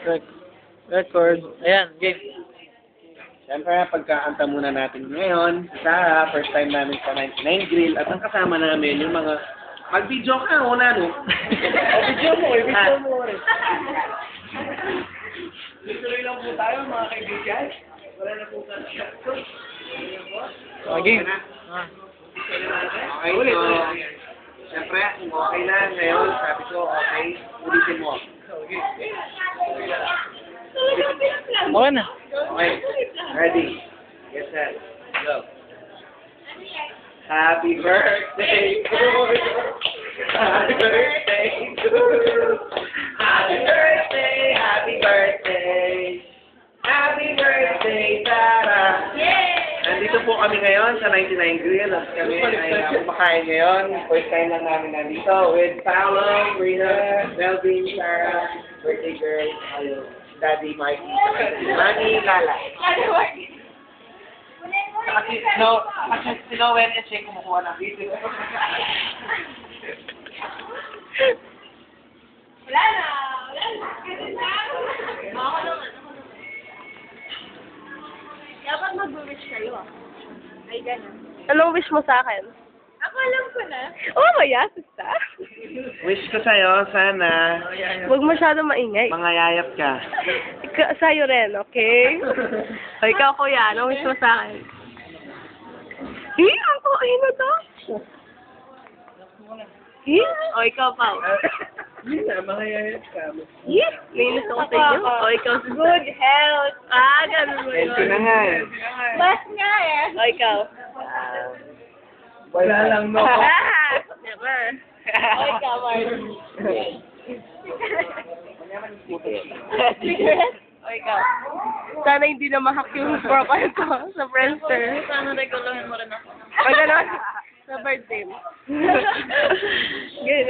Record. Ayan, game. Siyempre, pagkakanta muna natin ngayon, sa Sarah, first time namin sa 99 Grill, at ang kasama namin yung mga, mag-video ka, una, no? Video mo rin. Tuloy lang po tayo, mga kaibigan. Wala na po ka. Game. Okay, so, siyempre, kung okay na ngayon, sabi ko, okay, ulitin mo. Okay na. Okay, ready, get set, go. Happy birthday to you. Happy birthday to you. Happy birthday, happy birthday. Happy birthday, Sarah. Nandito po kami ngayon sa 99 Grill at kami ay kumakain ngayon. First time lang namin nandito with Paolo, Rina, Melvin, Sarah, birthday girl, Daddy Mikey, Manny, Lala. Kasi si Noel at siya kumukuha ng video. Wala na. Ako naman. Dapat mag-wish kayo ah. Ay, gano'n. Anong wish mo sa akin? Ako alam ko na. Oh, maya, sista. Wish ko sa'yo, sana Huwag masyado maingay. mangayayap ka. Sa'yo rin, okay? O, ikaw, kuya, anong wish mo sa akin? Ang kuya na to. O, ikaw, Pao. Hindi na, mangayayap ka. Nainis ako sa inyo. O, ikaw. Good health. Ganun mo Thank you na yun. nga eh. Bas nga eh. O, ikaw. Wala lang no. Never. O, ikaw, Mark. O, ikaw. Sana hindi na mahack yung profile ko sa Friendster. Sana reguluhin mo rin ako. O, gano'n. Sa birthday mo.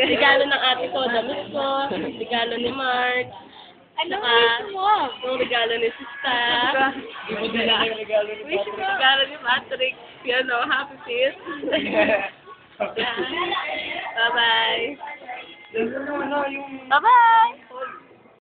Regalo ng ate ko, damit ko. Regalo ni Mark. Ano wish mo? Yung regalo ni Sista. Regalo Regalo ni Patrick. Yan o, happy feast. Bye-bye. Bye-bye.